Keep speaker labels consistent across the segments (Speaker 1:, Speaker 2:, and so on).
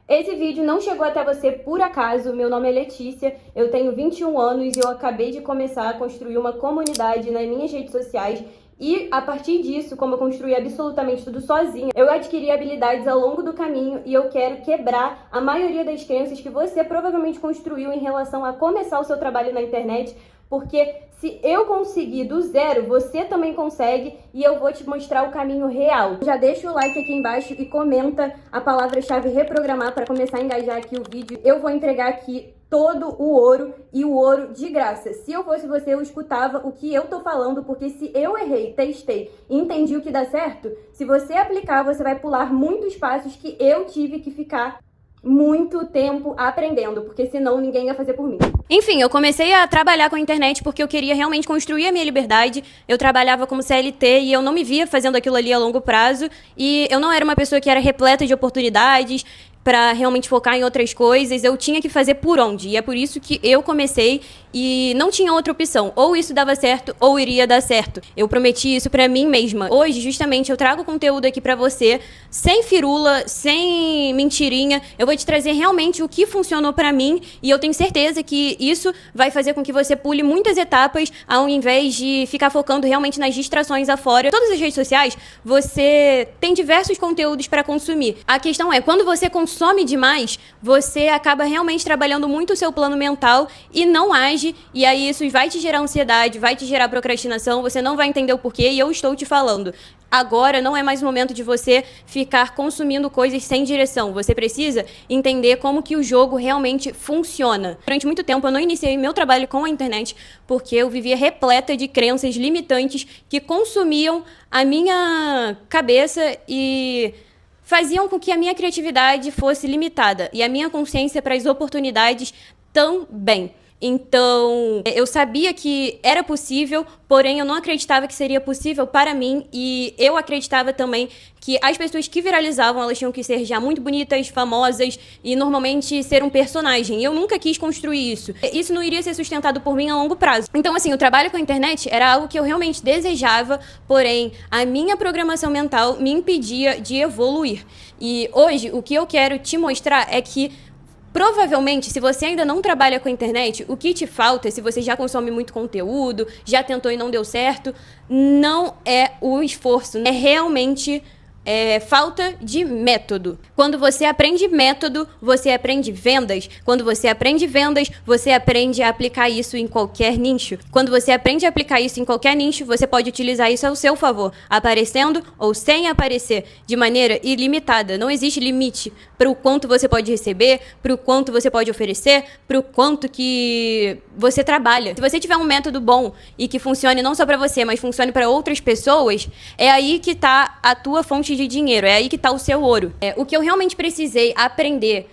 Speaker 1: Esse vídeo não chegou até você por acaso. Meu nome é Letícia, eu tenho 21 anos e eu acabei de começar a construir uma comunidade nas minhas redes sociais. E a partir disso, como eu construí absolutamente tudo sozinha, eu adquiri habilidades ao longo do caminho e eu quero quebrar a maioria das crenças que você provavelmente construiu em relação a começar o seu trabalho na internet, porque se eu conseguir do zero, você também consegue e eu vou te mostrar o caminho real. Já deixa o like aqui embaixo e comenta a palavra-chave reprogramar para começar a engajar aqui o vídeo. Eu vou entregar aqui todo o ouro e o ouro de graça. Se eu fosse você, eu escutava o que eu tô falando, porque se eu errei, testei e entendi o que dá certo, se você aplicar, você vai pular muitos passos que eu tive que ficar muito tempo aprendendo, porque senão ninguém ia fazer por mim. Enfim, eu comecei a trabalhar com a internet porque eu queria realmente construir a minha liberdade. Eu trabalhava como CLT e eu não me via fazendo aquilo ali a longo prazo. E eu não era uma pessoa que era repleta de oportunidades para realmente focar em outras coisas. Eu tinha que fazer por onde. E é por isso que eu comecei e não tinha outra opção. Ou isso dava certo, ou iria dar certo. Eu prometi isso pra mim mesma. Hoje, justamente, eu trago conteúdo aqui pra você, sem firula, sem mentirinha. Eu vou te trazer realmente o que funcionou pra mim e eu tenho certeza que isso vai fazer com que você pule muitas etapas ao invés de ficar focando realmente nas distrações afora. Todas as redes sociais, você tem diversos conteúdos pra consumir. A questão é, quando você consome demais, você acaba realmente trabalhando muito o seu plano mental e não age. E aí isso vai te gerar ansiedade, vai te gerar procrastinação, você não vai entender o porquê e eu estou te falando. Agora não é mais o momento de você ficar consumindo coisas sem direção. Você precisa entender como que o jogo realmente funciona. Durante muito tempo eu não iniciei meu trabalho com a internet porque eu vivia repleta de crenças limitantes que consumiam a minha cabeça e faziam com que a minha criatividade fosse limitada e a minha consciência para as oportunidades também. Então, eu sabia que era possível, porém eu não acreditava que seria possível para mim e eu acreditava também que as pessoas que viralizavam, elas tinham que ser já muito bonitas, famosas e normalmente ser um personagem. E eu nunca quis construir isso. Isso não iria ser sustentado por mim a longo prazo. Então, assim, o trabalho com a internet era algo que eu realmente desejava, porém a minha programação mental me impedia de evoluir. E hoje, o que eu quero te mostrar é que provavelmente, se você ainda não trabalha com a internet, o que te falta, se você já consome muito conteúdo, já tentou e não deu certo, não é o esforço, é realmente falta de método. Quando você aprende método, você aprende vendas. Quando você aprende vendas, você aprende a aplicar isso em qualquer nicho. Quando você aprende a aplicar isso em qualquer nicho, você pode utilizar isso ao seu favor, aparecendo ou sem aparecer, de maneira ilimitada. Não existe limite para o quanto você pode receber, para o quanto você pode oferecer, para o quanto que você trabalha. Se você tiver um método bom e que funcione não só para você, mas funcione para outras pessoas, é aí que está a tua fonte de dinheiro, é aí que está o seu ouro. O que eu realmente precisei aprender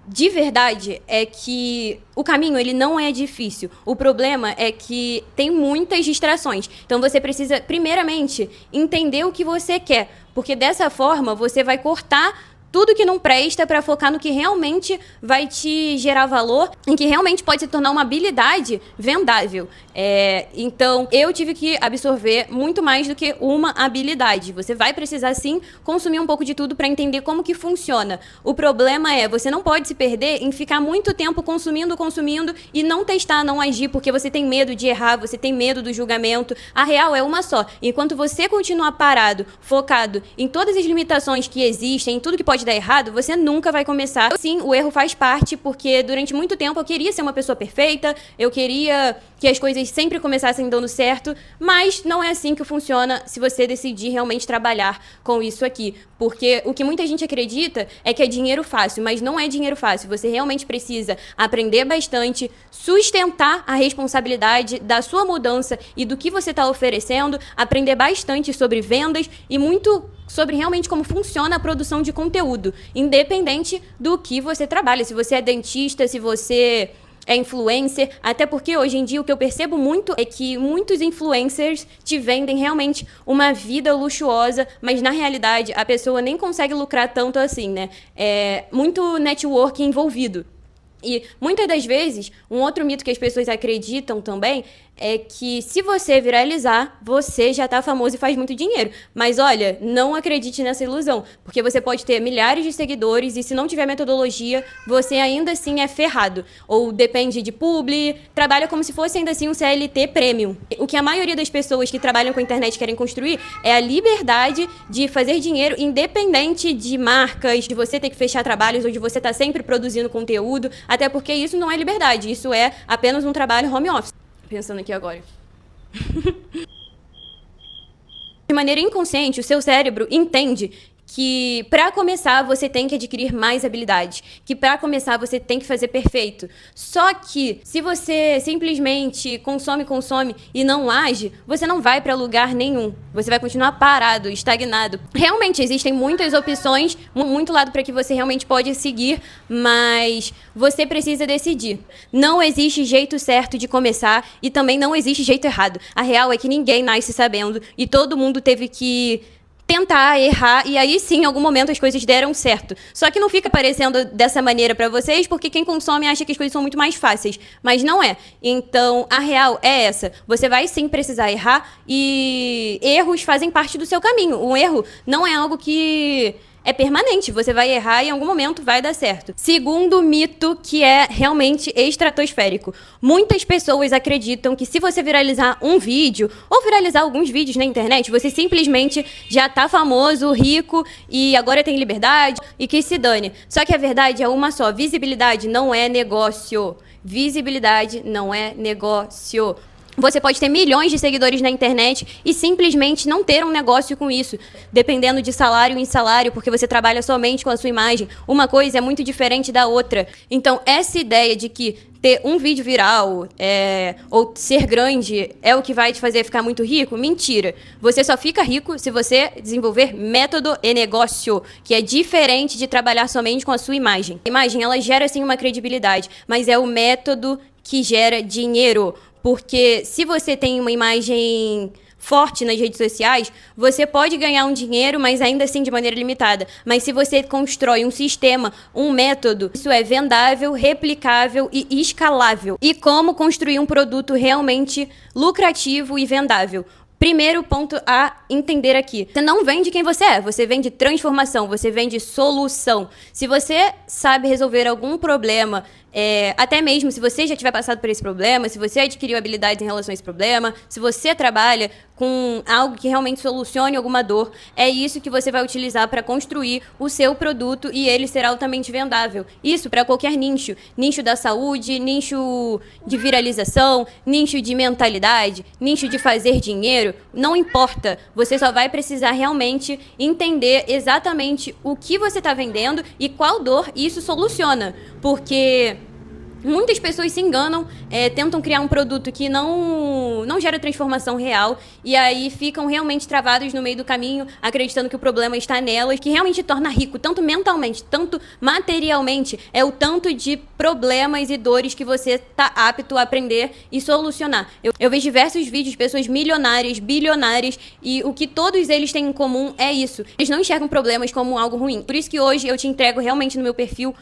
Speaker 1: de verdade é que o caminho, ele não é difícil. O problema é que tem muitas distrações. Então você precisa, primeiramente, entender o que você quer, porque dessa forma você vai cortar tudo que não presta para focar no que realmente vai te gerar valor, em que realmente pode se tornar uma habilidade vendável. Então, eu tive que absorver muito mais do que uma habilidade. Você vai precisar, sim, consumir um pouco de tudo para entender como que funciona. O problema é, você não pode se perder em ficar muito tempo consumindo e não testar, não agir, porque você tem medo de errar, você tem medo do julgamento. A real é uma só. Enquanto você continuar parado, focado em todas as limitações que existem, em tudo que pode dar errado, você nunca vai começar. Sim, o erro faz parte, porque durante muito tempo eu queria ser uma pessoa perfeita, eu queria que as coisas sempre começassem dando certo, mas não é assim que funciona se você decidir realmente trabalhar com isso aqui. Porque o que muita gente acredita é que é dinheiro fácil, mas não é dinheiro fácil. Você realmente precisa aprender bastante, sustentar a responsabilidade da sua mudança e do que você está oferecendo, aprender bastante sobre vendas e muito sobre realmente como funciona a produção de conteúdo, independente do que você trabalha. Se você é dentista, se você é influencer, até porque hoje em dia o que eu percebo muito é que muitos influencers te vendem realmente uma vida luxuosa, mas na realidade a pessoa nem consegue lucrar tanto assim, né? É muito network envolvido. E muitas das vezes, um outro mito que as pessoas acreditam também é que se você viralizar, você já tá famoso e faz muito dinheiro. Mas olha, não acredite nessa ilusão, porque você pode ter milhares de seguidores e se não tiver metodologia, você ainda assim é ferrado. Ou depende de publi, trabalha como se fosse ainda assim um CLT premium. O que a maioria das pessoas que trabalham com a internet querem construir é a liberdade de fazer dinheiro independente de marcas, de você ter que fechar trabalhos ou de você estar sempre produzindo conteúdo, até porque isso não é liberdade, isso é apenas um trabalho home office. Pensando aqui agora. De maneira inconsciente, o seu cérebro entende que para começar você tem que adquirir mais habilidades, que para começar você tem que fazer perfeito. Só que se você simplesmente consome e não age, você não vai para lugar nenhum. Você vai continuar parado, estagnado. Realmente existem muitas opções, muito lado para que você realmente pode seguir, mas você precisa decidir. Não existe jeito certo de começar e também não existe jeito errado. A real é que ninguém nasce sabendo e todo mundo teve que tentar, errar, e aí sim, em algum momento as coisas deram certo. Só que não fica parecendo dessa maneira pra vocês, porque quem consome acha que as coisas são muito mais fáceis, mas não é. Então, a real é essa. Você vai sim precisar errar, e erros fazem parte do seu caminho. Um erro não é algo que é permanente, você vai errar e em algum momento vai dar certo. Segundo mito, que é realmente estratosférico. Muitas pessoas acreditam que se você viralizar um vídeo, ou viralizar alguns vídeos na internet, você simplesmente já tá famoso, rico, e agora tem liberdade, e que se dane. Só que a verdade é uma só, visibilidade não é negócio. Visibilidade não é negócio. Você pode ter milhões de seguidores na internet e simplesmente não ter um negócio com isso, dependendo de salário em salário, porque você trabalha somente com a sua imagem. Uma coisa é muito diferente da outra. Então, essa ideia de que ter um vídeo viral ou ser grande é o que vai te fazer ficar muito rico, mentira. Você só fica rico se você desenvolver método e negócio, que é diferente de trabalhar somente com a sua imagem. A imagem, ela gera, sim, uma credibilidade, mas é o método que gera dinheiro. Porque se você tem uma imagem forte nas redes sociais, você pode ganhar um dinheiro, mas ainda assim de maneira limitada. Mas se você constrói um sistema, um método, isso é vendável, replicável e escalável. E como construir um produto realmente lucrativo e vendável? Primeiro ponto a entender aqui. Você não vende quem você é, você vende transformação, você vende solução. Se você sabe resolver algum problema, até mesmo se você já tiver passado por esse problema, se você adquiriu habilidades em relação a esse problema, se você trabalha com algo que realmente solucione alguma dor, é isso que você vai utilizar para construir o seu produto e ele será altamente vendável. Isso para qualquer nicho. Nicho da saúde, nicho de viralização, nicho de mentalidade, nicho de fazer dinheiro, não importa. Você só vai precisar realmente entender exatamente o que você está vendendo e qual dor isso soluciona. Porque muitas pessoas se enganam, tentam criar um produto que não gera transformação real e aí ficam realmente travados no meio do caminho, acreditando que o problema está nelas, que realmente torna rico, tanto mentalmente, tanto materialmente, é o tanto de problemas e dores que você está apto a aprender e solucionar. Eu vejo diversos vídeos de pessoas milionárias, bilionárias, e o que todos eles têm em comum é isso. Eles não enxergam problemas como algo ruim. Por isso que hoje eu te entrego realmente no meu perfil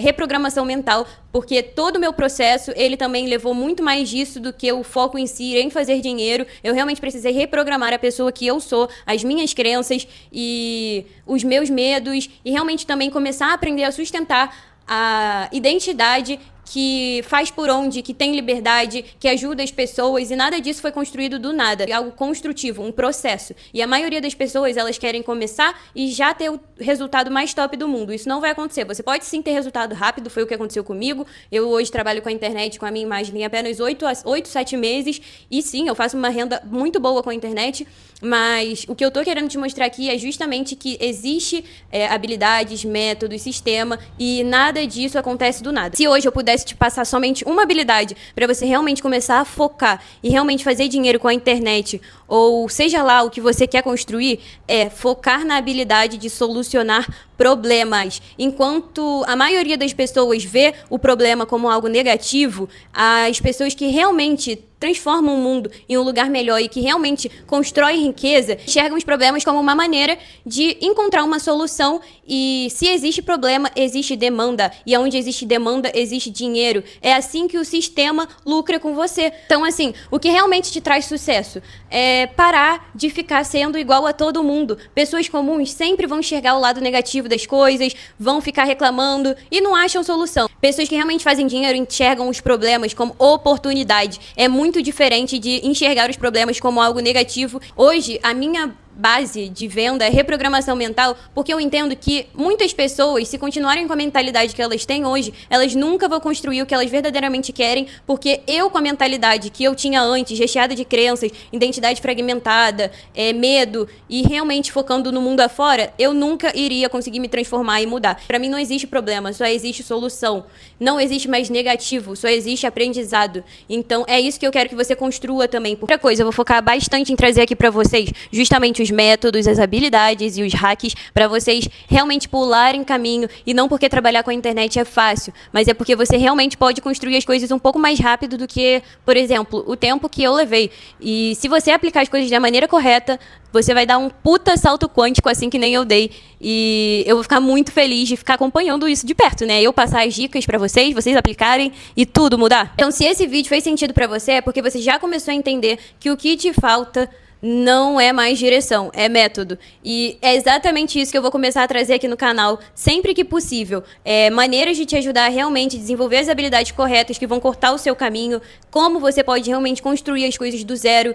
Speaker 1: reprogramação mental, porque todo o meu processo, ele também levou muito mais disso do que o foco em si, em fazer dinheiro. Eu realmente precisei reprogramar a pessoa que eu sou, as minhas crenças e os meus medos, e realmente também começar a aprender a sustentar a identidade que faz por onde, que tem liberdade, que ajuda as pessoas, e nada disso foi construído do nada. É algo construtivo, um processo. E a maioria das pessoas, elas querem começar e já ter o resultado mais top do mundo. Isso não vai acontecer. Você pode sim ter resultado rápido, foi o que aconteceu comigo. Eu hoje trabalho com a internet, com a minha imagem em apenas 8, 7 meses, e sim, eu faço uma renda muito boa com a internet, mas o que eu tô querendo te mostrar aqui é justamente que existe habilidades, métodos, sistema, e nada disso acontece do nada. Se hoje eu pudesse te passar somente uma habilidade para você realmente começar a focar e realmente fazer dinheiro com a internet, ou seja lá o que você quer construir, é focar na habilidade de solucionar problemas. Enquanto a maioria das pessoas vê o problema como algo negativo, as pessoas que realmente transformam o mundo em um lugar melhor e que realmente constroem riqueza, enxergam os problemas como uma maneira de encontrar uma solução. E se existe problema, existe demanda. E onde existe demanda, existe dinheiro. É assim que o sistema lucra com você. Então, assim, o que realmente te traz sucesso é parar de ficar sendo igual a todo mundo. Pessoas comuns sempre vão enxergar o lado negativo das coisas, vão ficar reclamando e não acham solução. Pessoas que realmente fazem dinheiro enxergam os problemas como oportunidade. É muito diferente de enxergar os problemas como algo negativo. Hoje, a minha base de venda é reprogramação mental, porque eu entendo que muitas pessoas, se continuarem com a mentalidade que elas têm hoje, elas nunca vão construir o que elas verdadeiramente querem, porque eu, com a mentalidade que eu tinha antes, recheada de crenças, identidade fragmentada, medo, e realmente focando no mundo afora, eu nunca iria conseguir me transformar e mudar. Pra mim não existe problema, só existe solução. Não existe mais negativo, só existe aprendizado. Então é isso que eu quero que você construa também. Outra coisa, eu vou focar bastante em trazer aqui pra vocês justamente os métodos, as habilidades e os hacks para vocês realmente pularem caminho, e não porque trabalhar com a internet é fácil, mas é porque você realmente pode construir as coisas um pouco mais rápido do que, por exemplo, o tempo que eu levei. E se você aplicar as coisas da maneira correta, você vai dar um puta salto quântico, assim que nem eu dei. E eu vou ficar muito feliz de ficar acompanhando isso de perto, né? Eu passar as dicas pra vocês aplicarem e tudo mudar. Então, se esse vídeo fez sentido pra você, é porque você já começou a entender que o que te falta não é mais direção, é método. E é exatamente isso que eu vou começar a trazer aqui no canal, sempre que possível. Maneiras de te ajudar a realmente desenvolver as habilidades corretas que vão cortar o seu caminho, como você pode realmente construir as coisas do zero.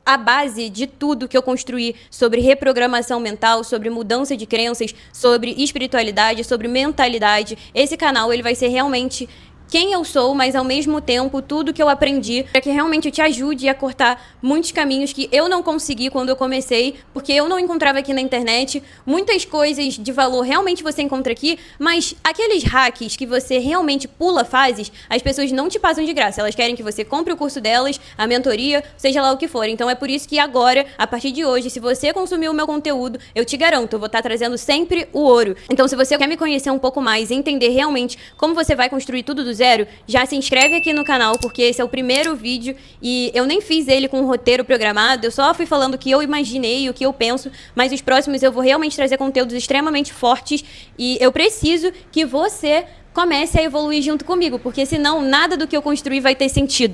Speaker 1: A base de tudo que eu construí sobre reprogramação mental, sobre mudança de crenças, sobre espiritualidade, sobre mentalidade. Esse canal ele vai ser realmente quem eu sou, mas ao mesmo tempo tudo que eu aprendi, para que realmente eu te ajude a cortar muitos caminhos que eu não consegui quando eu comecei, porque eu não encontrava aqui na internet. Muitas coisas de valor realmente você encontra aqui, mas aqueles hacks que você realmente pula fases, as pessoas não te passam de graça. Elas querem que você compre o curso delas, a mentoria, seja lá o que for. Então é por isso que agora, a partir de hoje, se você consumir o meu conteúdo, eu te garanto, eu vou estar trazendo sempre o ouro. Então se você quer me conhecer um pouco mais e entender realmente como você vai construir tudo do zero, já se inscreve aqui no canal, porque esse é o primeiro vídeo e eu nem fiz ele com um roteiro programado, eu só fui falando o que eu imaginei, o que eu penso, mas os próximos eu vou realmente trazer conteúdos extremamente fortes e eu preciso que você comece a evoluir junto comigo, porque senão nada do que eu construir vai ter sentido.